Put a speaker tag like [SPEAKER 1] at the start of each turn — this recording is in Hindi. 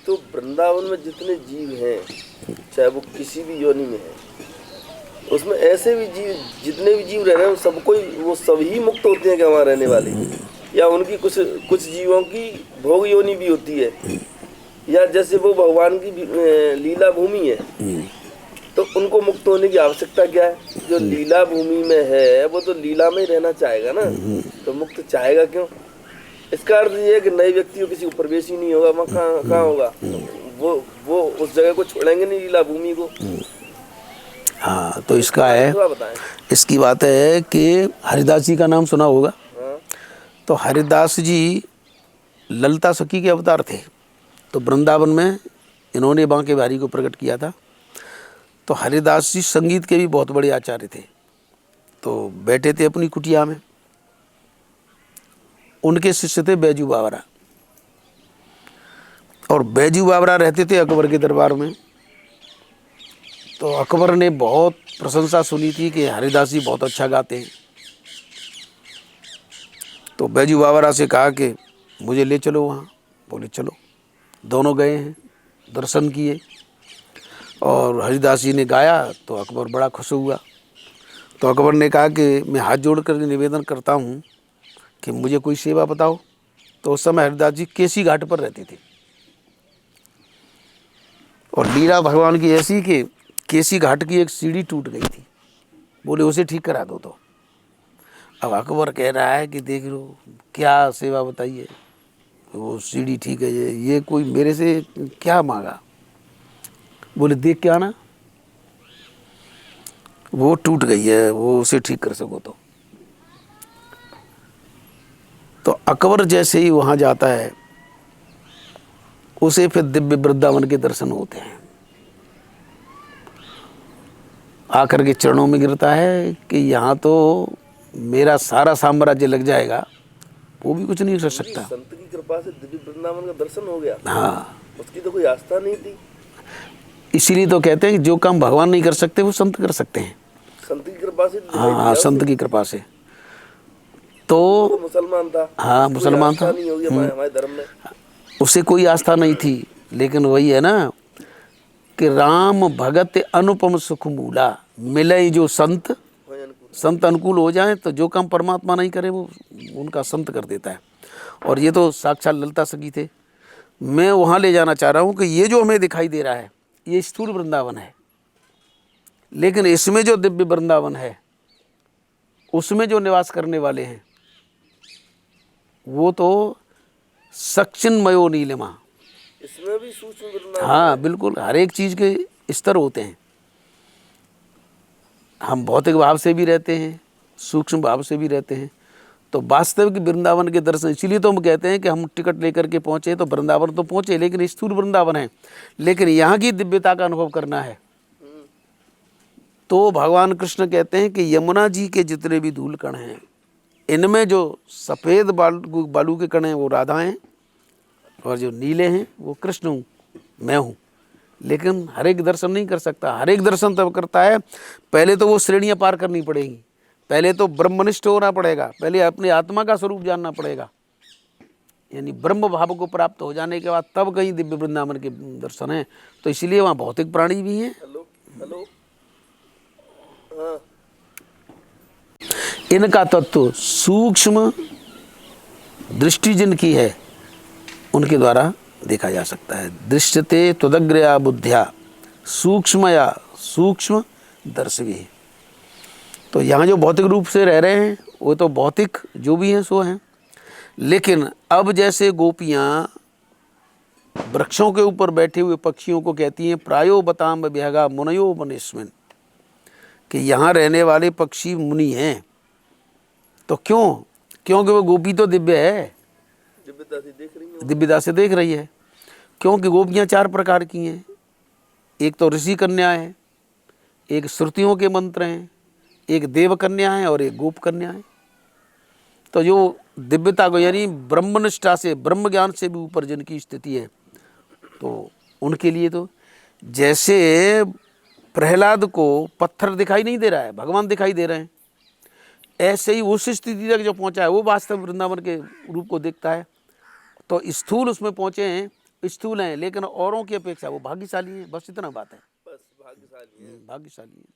[SPEAKER 1] तो वृंदावन में जितने जीव हैं, चाहे वो किसी भी योनि में है, उसमें ऐसे भी जीव, जितने भी जीव रह रहे हैं सबको वो सभी मुक्त होते हैं कि वहाँ रहने वाले, या उनकी कुछ कुछ जीवों की भोग योनि भी होती है, या जैसे वो भगवान की लीला भूमि है, तो उनको मुक्त होने की आवश्यकता क्या है? जो लीला भूमि में है वो तो लीला में ही रहना चाहेगा ना, तो मुक्त चाहेगा क्यों? इसका अर्थ ये है कि नए व्यक्ति को किसी को प्रवेश ही नहीं होगा, वहाँ कहाँ होगा? वो उस जगह को छोड़ेंगे नहीं, लीला भूमि को।
[SPEAKER 2] हाँ, तो इसका है,
[SPEAKER 1] बताएं।
[SPEAKER 2] इसकी बात है कि हरिदास जी का नाम सुना होगा।
[SPEAKER 1] हाँ।
[SPEAKER 2] तो हरिदास जी ललिता सखी के अवतार थे। तो वृंदावन में इन्होंने बांके बिहारी को प्रकट किया था। तो हरिदास जी संगीत के भी बहुत बड़े आचार्य थे। तो बैठे थे अपनी कुटिया में, उनके शिष्य थे बैजू बावरा, और बैजू बावरा रहते थे अकबर के दरबार में। तो अकबर ने बहुत प्रशंसा सुनी थी कि हरिदास जी बहुत अच्छा गाते हैं। तो बैजू बावरा से कहा कि मुझे ले चलो वहाँ। बोले चलो। दोनों गए हैं, दर्शन किए, और हरिदास जी ने गाया तो अकबर बड़ा खुश हुआ। तो अकबर ने कहा कि मैं हाथ जोड़ कर निवेदन करता हूँ कि मुझे कोई सेवा बताओ। तो उस समय हरिदास जी केसी घाट पर रहते थे, और लीला भगवान की ऐसी कि केसी घाट की एक सीढ़ी टूट गई थी। बोले उसे ठीक करा दो। तो अब अकबर कह रहा है कि देख लो क्या सेवा बताइए, वो सीढ़ी ठीक है, ये कोई मेरे से क्या मांगा। बोले देख के आना, वो टूट गई है, वो उसे ठीक कर सको। तो अकबर जैसे ही वहाँ जाता है, उसे फिर दिव्य वृंदावन के दर्शन होते हैं। आकर के चरणों में गिरता है कि यहाँ तो मेरा सारा साम्राज्य लग जाएगा, वो भी कुछ नहीं कर सकता।
[SPEAKER 1] संत की कृपा से दिव्य वृंदावन का दर्शन हो गया।
[SPEAKER 2] हाँ,
[SPEAKER 1] उसकी तो कोई आस्था नहीं थी।
[SPEAKER 2] इसीलिए तो कहते हैं कि जो काम भगवान नहीं कर सकते वो संत कर सकते हैं।
[SPEAKER 1] संत की कृपा से।
[SPEAKER 2] हाँ, संत की कृपा से। तो
[SPEAKER 1] मुसलमान था।
[SPEAKER 2] हाँ, मुसलमान था,
[SPEAKER 1] नहीं होगी हमारे धर्म में।
[SPEAKER 2] उसे कोई आस्था नहीं थी, लेकिन वही है ना कि राम भगत अनुपम सुख मूला, मिले जो संत, संत अनुकूल हो जाए तो जो काम परमात्मा नहीं करे वो उनका संत कर देता है। और ये तो साक्षात ललिता सखी थे। मैं वहाँ ले जाना चाह रहा हूँ कि ये जो हमें दिखाई दे रहा है ये स्थूल वृंदावन है, लेकिन इसमें जो दिव्य वृंदावन है उसमें जो निवास करने वाले हैं वो तो सचिन्मयो नीलिमा।
[SPEAKER 1] इसमें भी सूक्ष्म वृंदावन।
[SPEAKER 2] हाँ बिल्कुल, हर एक चीज़ के स्तर होते हैं। हम भौतिक भाव से भी रहते हैं, सूक्ष्म भाव से भी रहते हैं। तो वास्तविक वृंदावन के दर्शन, इसीलिए तो हम कहते हैं कि हम टिकट लेकर के पहुँचे तो वृंदावन तो पहुँचे, लेकिन स्थूल वृंदावन है, लेकिन यहाँ की दिव्यता का अनुभव करना है। तो भगवान कृष्ण कहते हैं कि यमुना जी के जितने भी धूल कण हैं, इनमें जो सफ़ेद बालू के कण हैं वो राधा हैं, और जो नीले हैं वो कृष्ण हूँ, मैं हूँ। लेकिन हर एक दर्शन नहीं कर सकता। हर एक दर्शन तब करता है, पहले तो वो श्रेणियाँ पार करनी पड़ेगी। पहले तो ब्रह्मनिष्ठ होना पड़ेगा, पहले अपनी आत्मा का स्वरूप जानना पड़ेगा, यानी ब्रह्म भाव को प्राप्त हो जाने के बाद तब कहीं दिव्य वृंदावन के दर्शन हैं। तो इसीलिए वहाँ भौतिक प्राणी भी हैं।
[SPEAKER 1] हेलो हाँ।
[SPEAKER 2] इनका तत्व सूक्ष्म दृष्टि जिनकी है उनके द्वारा देखा जा सकता है। दृश्यते त्वदग्रया बुद्ध्या सूक्ष्मया सूक्ष्म दर्शवी। तो यहाँ जो भौतिक रूप से रह रहे हैं वो तो भौतिक जो भी हैं सो हैं, लेकिन अब जैसे गोपियाँ वृक्षों के ऊपर बैठे हुए पक्षियों को कहती हैं प्रायो बताम विहगा मुनयो मनीस्मिन, कि यहाँ रहने वाले पक्षी मुनि हैं। तो क्यों? क्योंकि वो गोपी तो दिव्य है, दिव्यता से देख रही है। क्योंकि गोपियाँ चार प्रकार की हैं, एक तो ऋषि कन्या है, एक श्रुतियों के मंत्र हैं, एक देव कन्या है और एक गोप कन्या है। तो जो दिव्यता को यानी ब्रह्मनिष्ठा से, ब्रह्म ज्ञान से भी ऊपर जिनकी स्थिति है, तो उनके लिए तो जैसे प्रहलाद को पत्थर दिखाई नहीं दे रहा है, भगवान दिखाई दे रहे हैं, ऐसे ही उस स्थिति तक जो पहुंचा है वो वास्तव वृंदावन के रूप को देखता है। तो स्थूल उसमें पहुंचे हैं, स्थूल हैं लेकिन औरों की अपेक्षा वो भाग्यशाली हैं, बस इतना बात है।
[SPEAKER 1] बस भाग्यशाली है।
[SPEAKER 2] भाग्यशाली हैं।